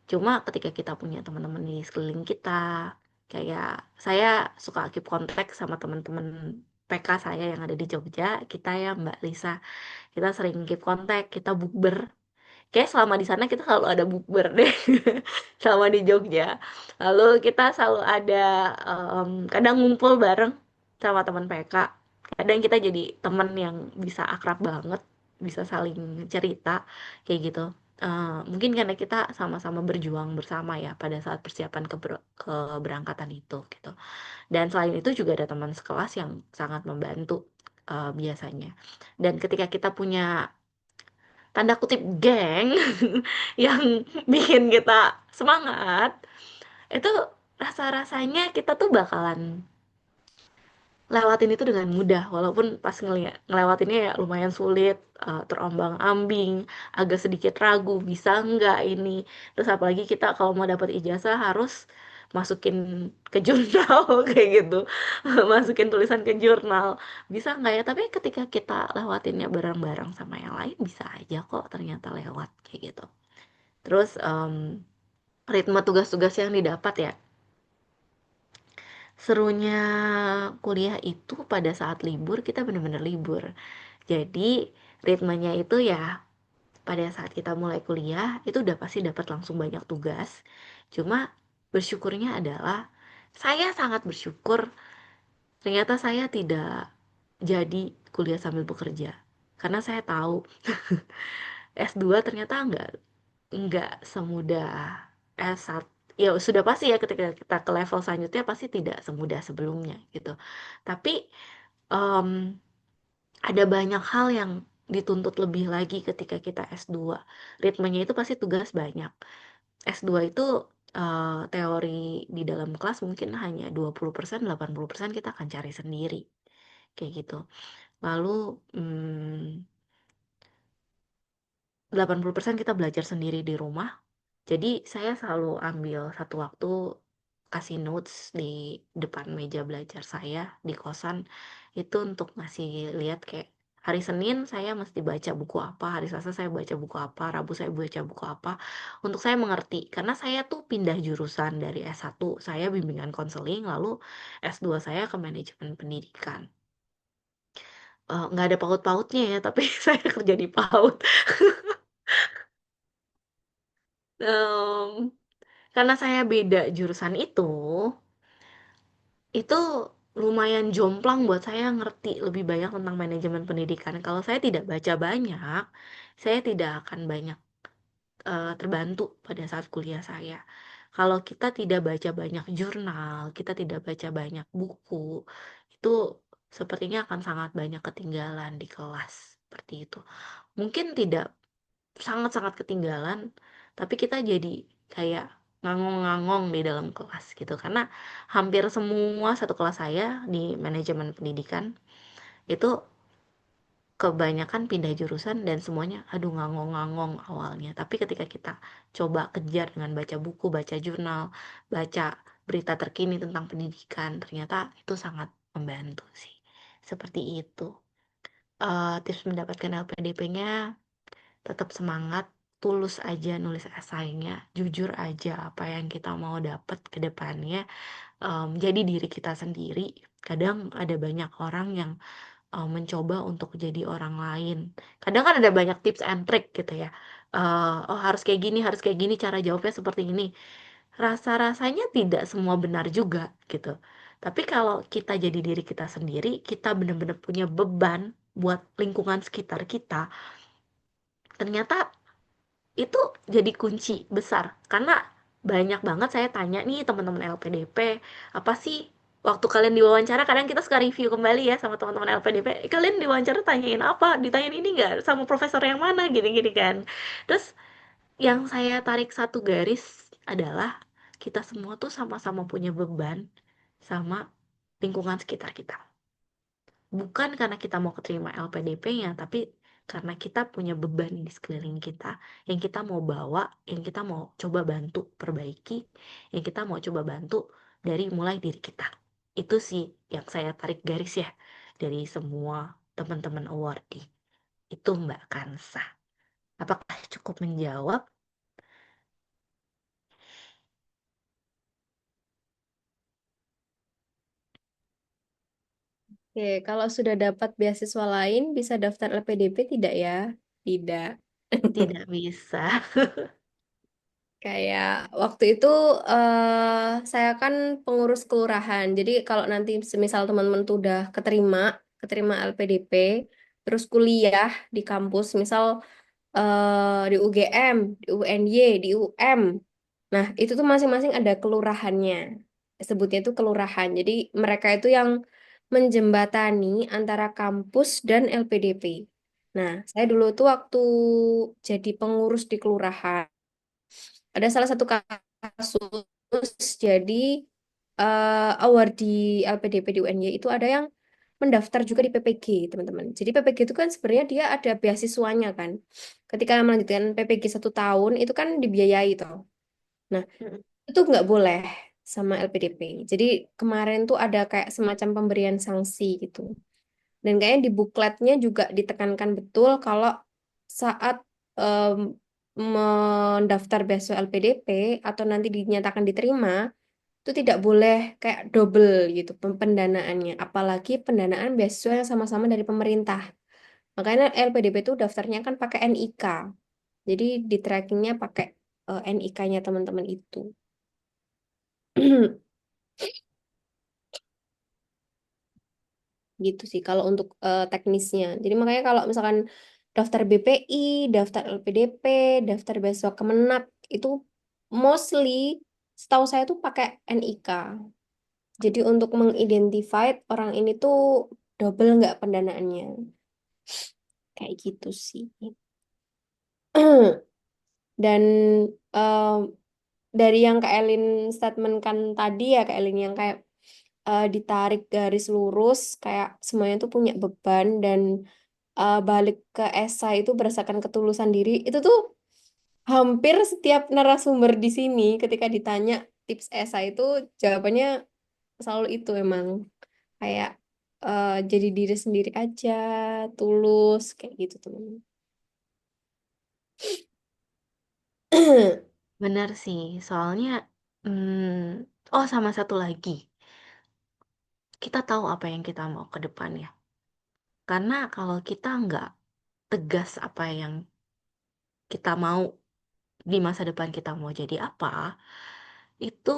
Cuma ketika kita punya teman-teman di sekeliling kita, kayak saya suka keep kontak sama teman-teman PK saya yang ada di Jogja, kita ya Mbak Lisa, kita sering keep kontak, kita bukber. Kayak selama di sana kita selalu ada bukber deh, selama di Jogja. Lalu kita selalu ada kadang ngumpul bareng sama teman PK. Kadang kita jadi temen yang bisa akrab banget, bisa saling cerita kayak gitu. Mungkin karena kita sama-sama berjuang bersama ya pada saat persiapan keberangkatan itu gitu. Dan selain itu juga ada teman sekelas yang sangat membantu biasanya. Dan ketika kita punya tanda kutip geng yang bikin kita semangat, itu rasa-rasanya kita tuh bakalan lewatin itu dengan mudah, walaupun pas ngelewatinnya ya lumayan sulit, terombang-ambing, agak sedikit ragu bisa nggak ini. Terus apalagi kita kalau mau dapat ijazah harus masukin ke jurnal kayak gitu, masukin tulisan ke jurnal, bisa nggak ya? Tapi ketika kita lewatinnya bareng-bareng sama yang lain bisa aja kok ternyata lewat kayak gitu. Terus ritme tugas-tugas yang didapat ya, serunya kuliah itu pada saat libur kita bener-bener libur. Jadi ritmenya itu ya pada saat kita mulai kuliah itu udah pasti dapat langsung banyak tugas. Cuma bersyukurnya adalah saya sangat bersyukur ternyata saya tidak jadi kuliah sambil bekerja. Karena saya tahu S2 ternyata nggak semudah S1. Ya sudah pasti ya ketika kita ke level selanjutnya pasti tidak semudah sebelumnya gitu. Tapi em, ada banyak hal yang dituntut lebih lagi ketika kita S2. Ritmenya itu pasti tugas banyak. S2 itu teori di dalam kelas mungkin hanya 20%, 80% kita akan cari sendiri. Kayak gitu. Lalu 80% kita belajar sendiri di rumah. Jadi saya selalu ambil satu waktu kasih notes di depan meja belajar saya di kosan itu untuk ngasih lihat kayak hari Senin saya mesti baca buku apa, hari Selasa saya baca buku apa, Rabu saya baca buku apa, untuk saya mengerti. Karena saya tuh pindah jurusan dari S1, saya bimbingan konseling, lalu S2 saya ke manajemen pendidikan. Nggak ada paut-pautnya ya, tapi saya kerja di PAUD. Em, karena saya beda jurusan itu lumayan jomplang buat saya ngerti lebih banyak tentang manajemen pendidikan. Kalau saya tidak baca banyak, saya tidak akan banyak terbantu pada saat kuliah saya. Kalau kita tidak baca banyak jurnal, kita tidak baca banyak buku, itu sepertinya akan sangat banyak ketinggalan di kelas. Seperti itu. Mungkin tidak sangat-sangat ketinggalan, tapi kita jadi kayak ngangong-ngangong di dalam kelas gitu. Karena hampir semua satu kelas saya di manajemen pendidikan itu kebanyakan pindah jurusan dan semuanya aduh ngangong-ngangong awalnya. Tapi ketika kita coba kejar dengan baca buku, baca jurnal, baca berita terkini tentang pendidikan, ternyata itu sangat membantu sih. Seperti itu. Tips mendapatkan LPDP-nya tetap semangat, tulus aja nulis esainya, jujur aja apa yang kita mau dapat ke depannya, jadi diri kita sendiri. Kadang ada banyak orang yang mencoba untuk jadi orang lain. Kadang kan ada banyak tips and trick gitu ya. Oh harus kayak gini, cara jawabnya seperti ini. Rasa-rasanya tidak semua benar juga gitu. Tapi kalau kita jadi diri kita sendiri, kita benar-benar punya beban buat lingkungan sekitar kita, ternyata itu jadi kunci besar karena banyak banget saya tanya nih teman-teman LPDP apa sih waktu kalian diwawancara kadang kita suka review kembali ya sama teman-teman LPDP. Kalian diwawancara tanyain apa, ditanyain ini nggak sama profesor yang mana gini-gini kan. Terus yang saya tarik satu garis adalah kita semua tuh sama-sama punya beban sama lingkungan sekitar kita, bukan karena kita mau keterima LPDP-nya tapi karena kita punya beban di sekeliling kita yang kita mau bawa, yang kita mau coba bantu perbaiki, yang kita mau coba bantu dari mulai diri kita. Itu sih yang saya tarik garis ya dari semua teman-teman awardee. Itu Mbak Kansa. Apakah cukup menjawab? Oke, kalau sudah dapat beasiswa lain, bisa daftar LPDP tidak ya? Tidak. Tidak bisa. Kayak waktu itu saya kan pengurus kelurahan. Jadi kalau nanti semisal teman-teman tuh udah keterima LPDP, terus kuliah di kampus, misal di UGM, di UNY, di UM. Nah, itu tuh masing-masing ada kelurahannya. Sebutnya itu kelurahan. Jadi mereka itu yang menjembatani antara kampus dan LPDP. Nah, saya dulu tuh waktu jadi pengurus di kelurahan, ada salah satu kasus, jadi award di LPDP di UNY itu ada yang mendaftar juga di PPG, teman-teman. Jadi PPG itu kan sebenarnya dia ada beasiswanya kan. Ketika melanjutkan PPG 1 tahun, itu kan dibiayai toh. Nah, itu nggak boleh sama LPDP. Jadi kemarin tuh ada kayak semacam pemberian sanksi gitu. Dan kayaknya di bukletnya juga ditekankan betul kalau saat em, mendaftar beasiswa LPDP atau nanti dinyatakan diterima, itu tidak boleh kayak double gitu pendanaannya. Apalagi pendanaan beasiswa yang sama-sama dari pemerintah. Makanya LPDP itu daftarnya kan pakai NIK. Jadi di trackingnya pakai NIK-nya teman-teman itu. Gitu sih kalau untuk teknisnya. Jadi makanya kalau misalkan daftar BPI, daftar LPDP, daftar beasiswa Kemenak itu mostly setahu saya tuh pakai NIK. Jadi untuk mengidentify orang ini tuh double nggak pendanaannya. Kayak gitu sih. Dan em, dari yang Kak Elin statementkan tadi ya Kak Elin yang kayak ditarik garis lurus kayak semuanya tuh punya beban dan balik ke esai itu berdasarkan ketulusan diri itu tuh hampir setiap narasumber di sini ketika ditanya tips esai itu jawabannya selalu itu emang kayak jadi diri sendiri aja tulus kayak gitu teman. Benar sih, soalnya, oh sama satu lagi, kita tahu apa yang kita mau ke depannya. Karena kalau kita nggak tegas apa yang kita mau di masa depan kita mau jadi apa, itu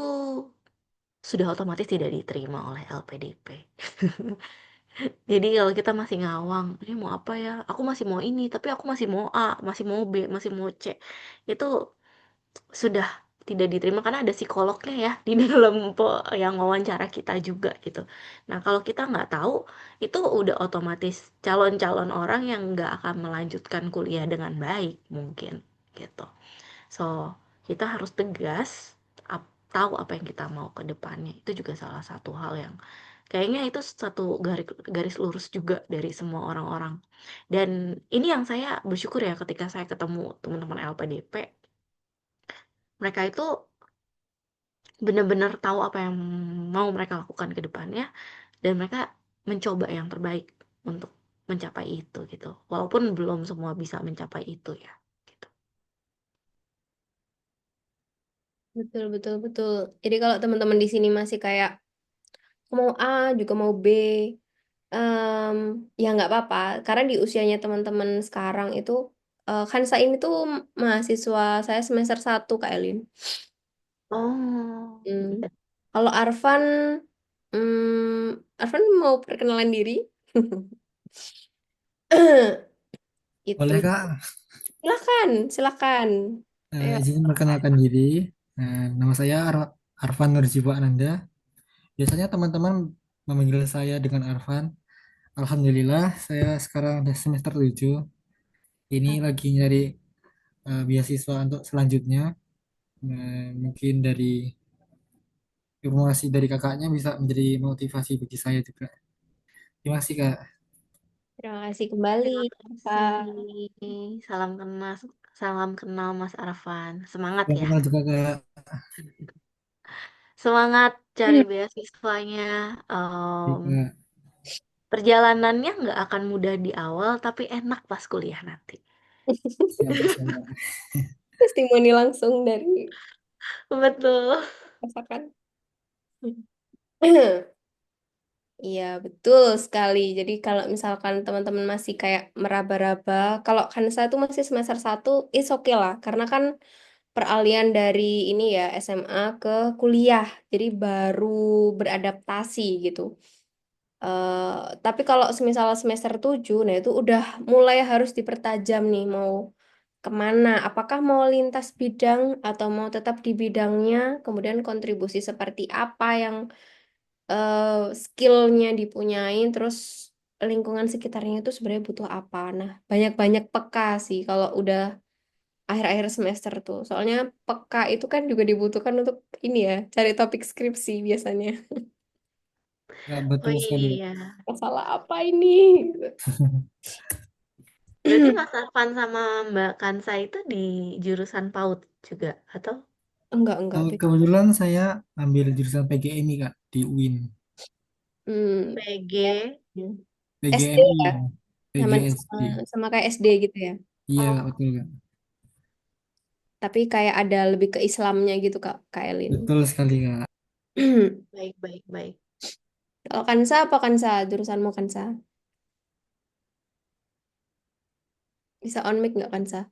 sudah otomatis tidak diterima oleh LPDP. Jadi kalau kita masih ngawang, ini mau apa ya? Aku masih mau ini, tapi aku masih mau A, masih mau B, masih mau C. Itu sudah tidak diterima karena ada psikolognya ya di dalam yang wawancara kita juga gitu. Nah, kalau kita nggak tahu, itu udah otomatis calon-calon orang yang nggak akan melanjutkan kuliah dengan baik mungkin gitu. So, kita harus tegas, tahu apa yang kita mau ke depannya. Itu juga salah satu hal yang kayaknya itu satu garis garis lurus juga dari semua orang-orang. Dan ini yang saya bersyukur ya ketika saya ketemu teman-teman LPDP, mereka itu benar-benar tahu apa yang mau mereka lakukan ke depannya dan mereka mencoba yang terbaik untuk mencapai itu gitu. Walaupun belum semua bisa mencapai itu ya gitu. Betul, betul, betul. Jadi kalau teman-teman di sini masih kayak mau A juga mau B, em, ya nggak apa-apa. Karena di usianya teman-teman sekarang itu, Kansa ini tuh mahasiswa saya semester 1 Kak Elin. Oh, Hmm. iya. Kalau Arfan mau perkenalan diri? Boleh Itu. Kak, Silakan, silakan. Ayo. izin perkenalkan diri. Nama saya Arfan Nurjibo Ananda. Biasanya teman-teman memanggil saya dengan Arfan. Alhamdulillah, saya sekarang udah semester 7. Ini lagi nyari beasiswa untuk selanjutnya. Mungkin dari informasi dari kakaknya bisa menjadi motivasi bagi saya juga. Terima kasih Kak. Terima kasih kembali, Terima Kak. kasih. Salam kenal Mas Arfan. Semangat Yang ya. kenal juga Kak. Semangat cari beasiswanya. Em, Juga perjalanannya nggak akan mudah di awal, tapi enak pas kuliah nanti. siap siap. Testimoni langsung dari Betul. rasakan. Iya, betul sekali. Jadi kalau misalkan teman-teman masih kayak meraba-raba, kalau Kansa itu masih semester satu, is oke lah. Karena kan peralihan dari ini ya, SMA ke kuliah. Jadi baru beradaptasi gitu. Tapi kalau semisal semester 7, nah itu udah mulai harus dipertajam nih, mau kemana? Apakah mau lintas bidang atau mau tetap di bidangnya? Kemudian kontribusi seperti apa yang skillnya dipunyain, terus lingkungan sekitarnya itu sebenarnya butuh apa. Nah, banyak-banyak peka sih kalau udah akhir-akhir semester tuh. Soalnya peka itu kan juga dibutuhkan untuk ini ya, cari topik skripsi biasanya. Kak, Oh betul sekali. iya. Masalah apa ini? Berarti Mas Arfan sama Mbak Kansa itu di jurusan PAUD juga, atau Enggak. Kebetulan saya ambil jurusan PGMI Kak di UIN. Hmm, ya. PG? SD PGMI, ya, sama, PGSD. sama kayak SD gitu ya. Iya Oh, Kak, betul Kak. Tapi kayak ada lebih ke Islamnya gitu Kak Elin. Betul sekali Kak. baik, baik, baik. Kalau Kansa apa Kansa? Jurusanmu Kansa? Bisa on mic nggak Kansa?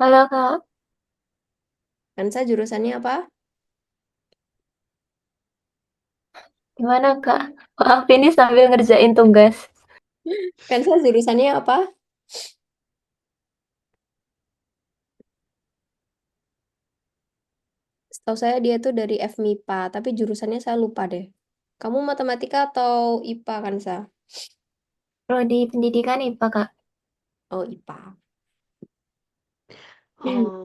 Halo Kak, Kansa jurusannya apa? gimana Kak? Maaf ini sambil ngerjain tugas. Kansa jurusannya apa? Setahu saya dia tuh dari FMIPA, tapi jurusannya saya lupa deh. Kamu matematika atau IPA Kansa? Prodi Pendidikan IPA Kak. Oh IPA. Oh,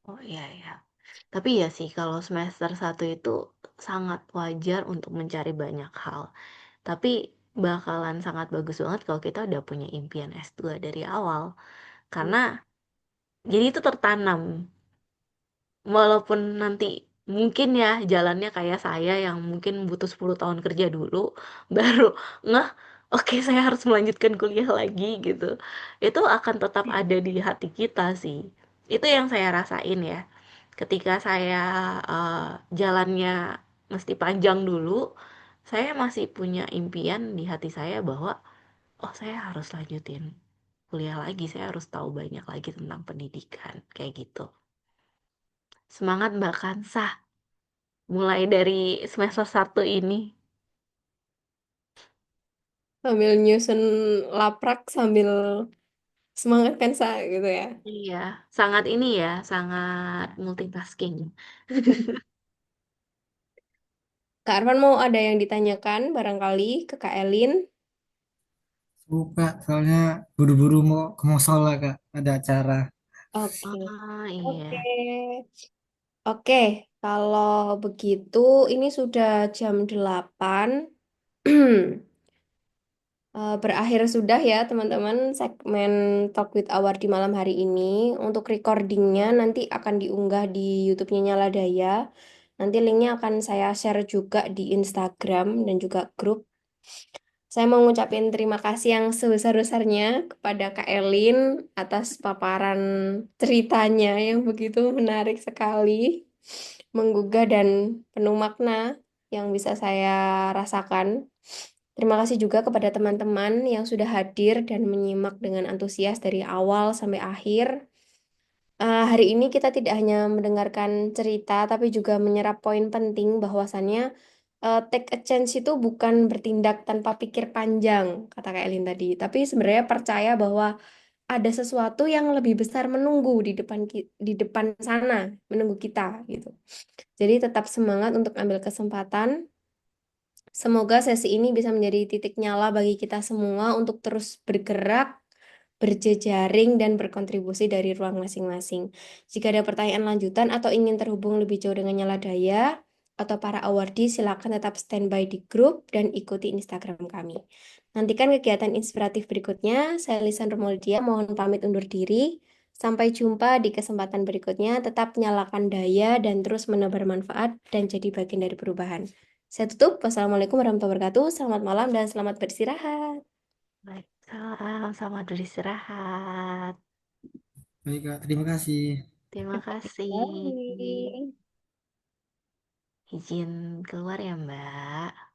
oh, iya, iya. Tapi ya sih, kalau semester satu itu sangat wajar untuk mencari banyak hal. Tapi bakalan sangat bagus banget kalau kita udah punya impian S2 dari awal. Karena jadi itu tertanam. Walaupun nanti mungkin ya jalannya kayak saya yang mungkin butuh 10 tahun kerja dulu, baru ngeh, oke saya harus melanjutkan kuliah lagi gitu. Itu akan tetap ada di hati kita sih. Itu yang saya rasain ya. Ketika saya jalannya mesti panjang dulu, saya masih punya impian di hati saya bahwa oh saya harus lanjutin kuliah lagi, saya harus tahu banyak lagi tentang pendidikan kayak gitu. Semangat Mbak Kansah, mulai dari semester satu ini. Sambil nyusun laprak sambil semangat Kansa gitu ya. Iya, sangat ini ya, sangat multitasking. Kak Arfan mau ada yang ditanyakan barangkali ke Kak Elin. Suka soalnya buru-buru mau ke musola Kak, ada acara. Oke. Ah, Oke. iya. Oke, kalau begitu ini sudah jam 8. Berakhir sudah ya teman-teman segmen Talk with Awar di malam hari ini. Untuk recordingnya nanti akan diunggah di YouTube-nya Nyala Daya. Nanti linknya akan saya share juga di Instagram dan juga grup. Saya mau ngucapin terima kasih yang sebesar-besarnya kepada Kak Elin atas paparan ceritanya yang begitu menarik sekali, menggugah dan penuh makna yang bisa saya rasakan. Terima kasih juga kepada teman-teman yang sudah hadir dan menyimak dengan antusias dari awal sampai akhir. Hari ini kita tidak hanya mendengarkan cerita, tapi juga menyerap poin penting bahwasannya take a chance itu bukan bertindak tanpa pikir panjang, kata Kak Elin tadi. Tapi sebenarnya percaya bahwa ada sesuatu yang lebih besar menunggu di depan sana, menunggu kita gitu. Jadi tetap semangat untuk ambil kesempatan. Semoga sesi ini bisa menjadi titik nyala bagi kita semua untuk terus bergerak, berjejaring, dan berkontribusi dari ruang masing-masing. Jika ada pertanyaan lanjutan atau ingin terhubung lebih jauh dengan Nyala Daya, atau para awardee silakan tetap standby di grup dan ikuti Instagram kami. Nantikan kegiatan inspiratif berikutnya. Saya Lisan Romolia mohon pamit undur diri. Sampai jumpa di kesempatan berikutnya. Tetap nyalakan daya dan terus menebar manfaat dan jadi bagian dari perubahan. Saya tutup. Wassalamualaikum warahmatullahi wabarakatuh. Selamat malam dan selamat beristirahat. Waalaikumsalam, selamat beristirahat. Baik, Kak. Terima kasih. Terima kasih. Bye. Izin keluar ya, Mbak.